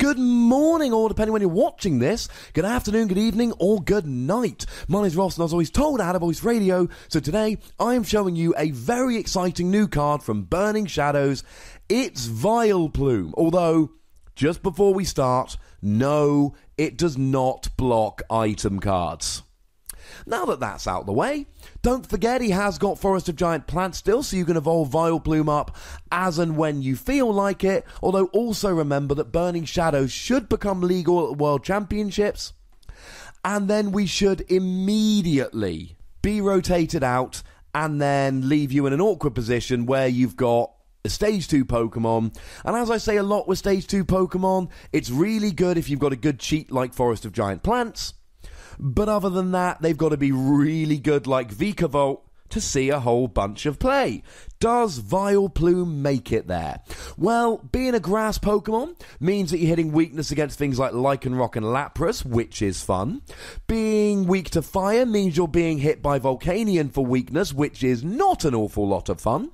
Good morning, or depending when you're watching this, good afternoon, good evening, or good night. My name's Ross, and I was always told I had a voice radio, so today I am showing you a very exciting new card from Burning Shadows. It's Vileplume, although, just before we start, no, it does not block item cards. Now that that's out of the way, don't forget he has got Forest of Giant Plants still, so you can evolve Vileplume up as and when you feel like it, although also remember that Burning Shadows should become legal at the World Championships, and then we should immediately be rotated out and then leave you in an awkward position where you've got a Stage 2 Pokemon, and as I say a lot with Stage 2 Pokemon, it's really good if you've got a good cheat like Forest of Giant Plants. But other than that, they've got to be really good like Vikavolt to see a whole bunch of play. Does Vileplume make it there? Well, being a grass Pokemon means that you're hitting weakness against things like Lycanroc and Lapras, which is fun. Being weak to fire means you're being hit by Volcanion for weakness, which is not an awful lot of fun.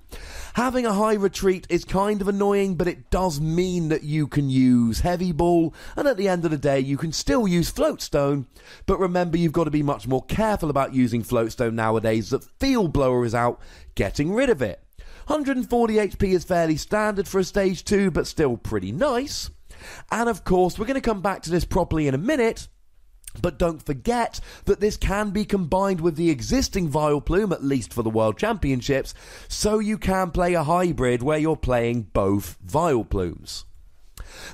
Having a high retreat is kind of annoying, but it does mean that you can use Heavy Ball, and at the end of the day, you can still use Floatstone, but remember you've got to be much more careful about using Floatstone nowadays, that Field Blower is out, getting rid of it. 140 HP is fairly standard for a Stage 2, but still pretty nice. And of course, we're going to come back to this properly in a minute, but don't forget that this can be combined with the existing Vileplume, at least for the World Championships, so you can play a hybrid where you're playing both Vileplumes.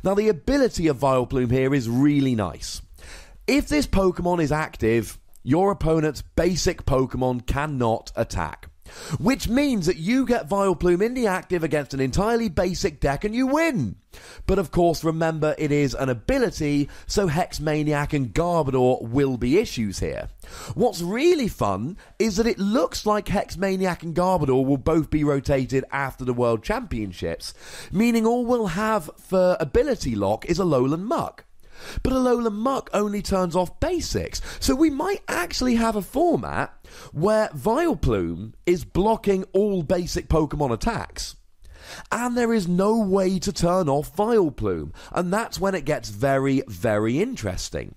Now, the ability of Vileplume here is really nice. If this Pokemon is active, your opponent's basic Pokemon cannot attack, which means that you get Vileplume in the active against an entirely basic deck and you win. But of course, remember it is an ability, so Hexmaniac and Garbodor will be issues here. What's really fun is that it looks like Hexmaniac and Garbodor will both be rotated after the World Championships, meaning all we'll have for ability lock is Alolan Muck. But Alolan Muck only turns off basics, so we might actually have a format where Vileplume is blocking all basic Pokemon attacks, and there is no way to turn off Vileplume, and that's when it gets very, very interesting.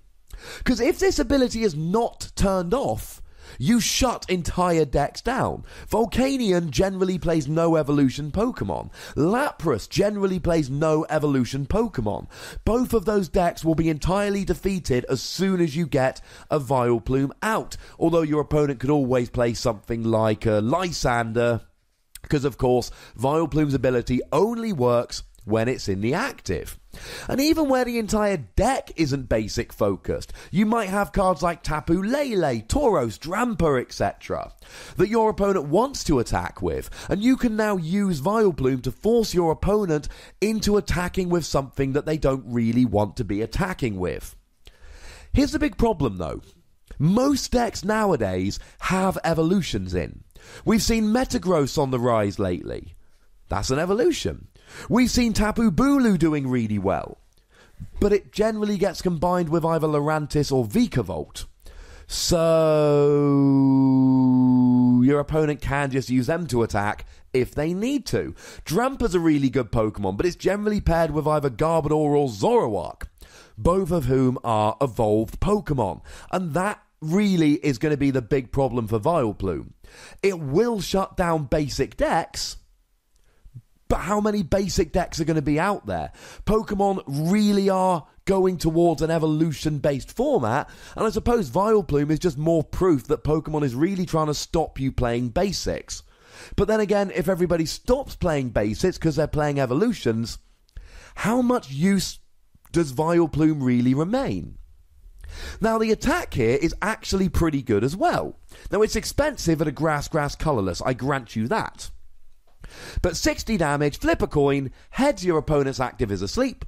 Because if this ability is not turned off, you shut entire decks down. Volcanion generally plays no evolution Pokemon. Lapras generally plays no evolution Pokemon. Both of those decks will be entirely defeated as soon as you get a Vileplume out. Although your opponent could always play something like a Lysander, because of course Vileplume's ability only works when it's in the active. And even where the entire deck isn't basic focused, you might have cards like Tapu Lele, Tauros, Drampa, etc. that your opponent wants to attack with, and you can now use Vileplume to force your opponent into attacking with something that they don't really want to be attacking with. Here's the big problem though. Most decks nowadays have evolutions in. We've seen Metagross on the rise lately. That's an evolution. We've seen Tapu Bulu doing really well, but it generally gets combined with either Lurantis or Vikavolt. So your opponent can just use them to attack if they need to. Drampa's a really good Pokemon, but it's generally paired with either Garbodor or Zoroark, both of whom are evolved Pokemon, and that really is going to be the big problem for Vileplume. It will shut down basic decks, but how many basic decks are going to be out there? Pokemon really are going towards an evolution-based format, and I suppose Vileplume is just more proof that Pokemon is really trying to stop you playing basics. But then again, if everybody stops playing basics because they're playing evolutions, how much use does Vileplume really remain? Now, the attack here is actually pretty good as well. Now, it's expensive at a grass colourless, I grant you that. But 60 damage, flip a coin, heads your opponent's active is asleep.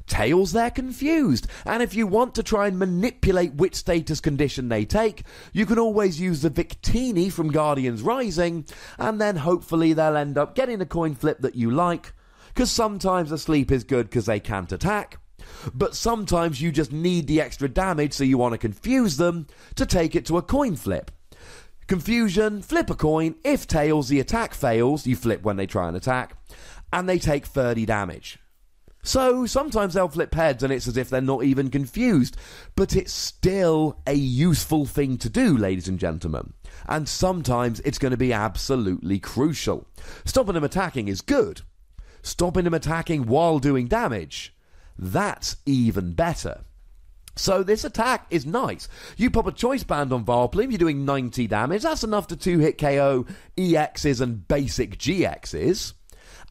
Tails, they're confused, and if you want to try and manipulate which status condition they take, you can always use the Victini from Guardians Rising, and then hopefully they'll end up getting the coin flip that you like, because sometimes asleep is good because they can't attack, but sometimes you just need the extra damage so you want to confuse them to take it to a coin flip. Confusion, flip a coin, if Tails the attack fails, you flip when they try and attack, and they take 30 damage. So sometimes they'll flip heads and it's as if they're not even confused. But it's still a useful thing to do, ladies and gentlemen. And sometimes it's going to be absolutely crucial. Stopping them attacking is good. Stopping them attacking while doing damage, that's even better. So this attack is nice. You pop a choice band on Vileplume, you're doing 90 damage. That's enough to 2-hit KO EXs and basic GXs.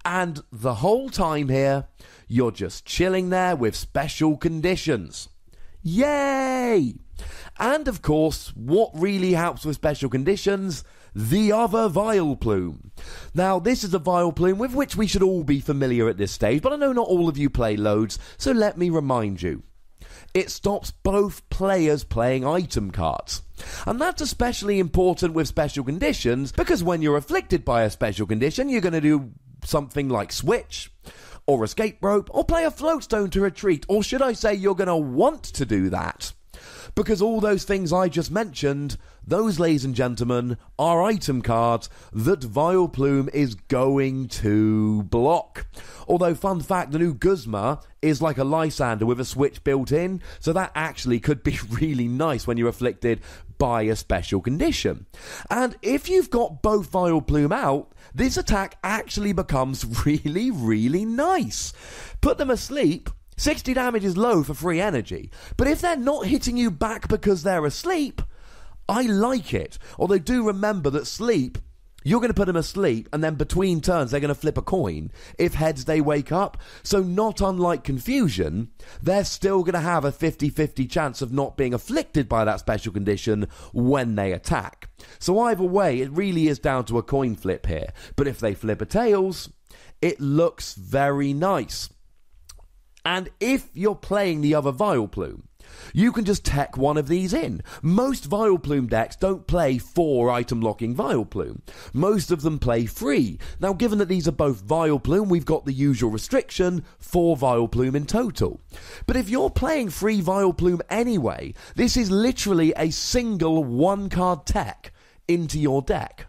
And the whole time here, you're just chilling there with special conditions. Yay! And of course, what really helps with special conditions? The other Vileplume. Now, this is a Vileplume with which we should all be familiar at this stage, but I know not all of you play loads, so let me remind you. It stops both players playing item cards. And that's especially important with special conditions, because when you're afflicted by a special condition, you're going to do something like switch, or escape rope, or play a floatstone to retreat, or should I say you're going to want to do that. Because all those things I just mentioned, those, ladies and gentlemen, are item cards that Vileplume is going to block. Although, fun fact, the new Guzma is like a Lysander with a switch built in, so that actually could be really nice when you're afflicted by a special condition. And if you've got both Vileplume out, this attack actually becomes really, really nice. Put them asleep. 60 damage is low for free energy, but if they're not hitting you back because they're asleep, I like it. Although do remember that sleep, you're going to put them asleep, and then between turns they're going to flip a coin. If heads, they wake up. So not unlike Confusion, they're still going to have a 50-50 chance of not being afflicted by that special condition when they attack. So either way, it really is down to a coin flip here. But if they flip a tails, it looks very nice. And if you're playing the other Vileplume, you can just tech one of these in. Most Vileplume decks don't play 4 item locking Vileplume. Most of them play 3. Now, given that these are both Vileplume, we've got the usual restriction, 4 Vileplume in total. But if you're playing 3 Vileplume anyway, this is literally a single 1-card tech into your deck.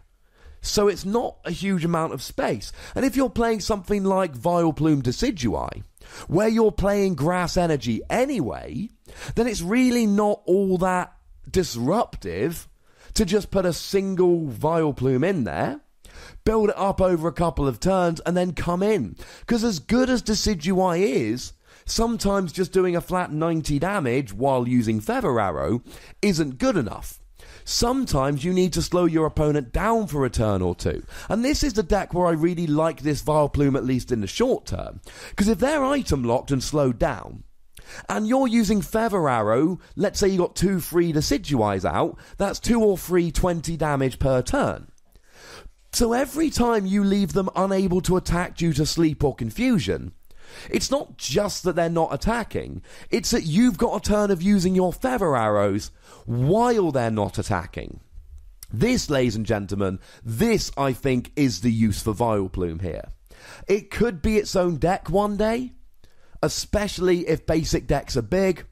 So it's not a huge amount of space. And if you're playing something like Vileplume Decidueye, where you're playing grass energy anyway, then it's really not all that disruptive to just put a single Vileplume in there, build it up over a couple of turns, and then come in. Because as good as Decidueye is, sometimes just doing a flat 90 damage while using Feather Arrow isn't good enough. Sometimes you need to slow your opponent down for a turn or two. And this is the deck where I really like this Vileplume, at least in the short term. Because if they're item locked and slowed down, and you're using Feather Arrow, let's say you got 2 free Decidueyes out, that's 2 or 3 20 damage per turn. So every time you leave them unable to attack due to sleep or confusion, it's not just that they're not attacking, it's that you've got a turn of using your Feather Arrows while they're not attacking. This, ladies and gentlemen, this, I think, is the use for Vileplume here. It could be its own deck one day, especially if basic decks are big,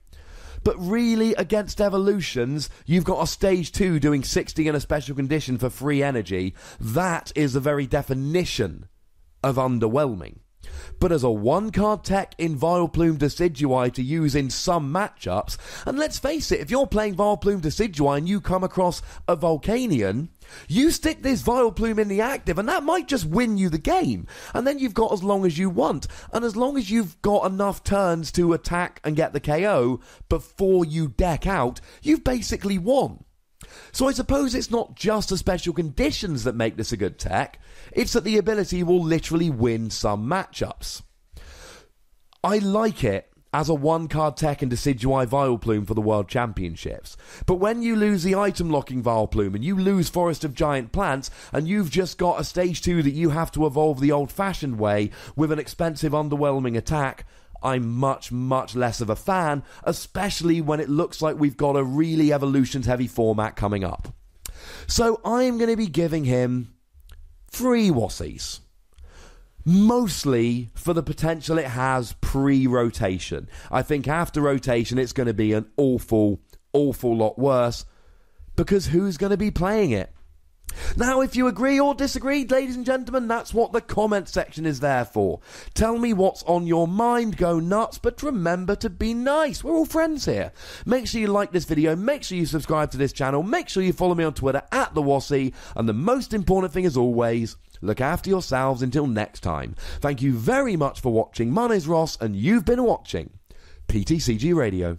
but really, against evolutions, you've got a stage 2 doing 60 in a special condition for free energy. That is the very definition of underwhelming. But as a 1-card tech in Vileplume Decidueye to use in some matchups, and let's face it, if you're playing Vileplume Decidueye and you come across a Volcanion, you stick this Vileplume in the active and that might just win you the game. And then you've got as long as you want. And as long as you've got enough turns to attack and get the KO before you deck out, you've basically won. So I suppose it's not just the special conditions that make this a good tech, it's that the ability will literally win some matchups. I like it as a 1-card tech in Decidueye Vileplume for the World Championships. But when you lose the item locking Vileplume and you lose Forest of Giant Plants and you've just got a stage 2 that you have to evolve the old-fashioned way with an expensive, underwhelming attack, I'm much, much less of a fan, especially when it looks like we've got a really evolutions-heavy format coming up. So I'm going to be giving him 3 Wassies. Mostly for the potential it has pre-rotation. I think after rotation it's going to be an awful lot worse, because who's going to be playing it? Now, if you agree or disagree, ladies and gentlemen, that's what the comment section is there for. Tell me what's on your mind, go nuts, but remember to be nice. We're all friends here. Make sure you like this video, make sure you subscribe to this channel, make sure you follow me on Twitter @TheWassy, and the most important thing as always, look after yourselves until next time. Thank you very much for watching. My name's Ross, and you've been watching PTCG Radio.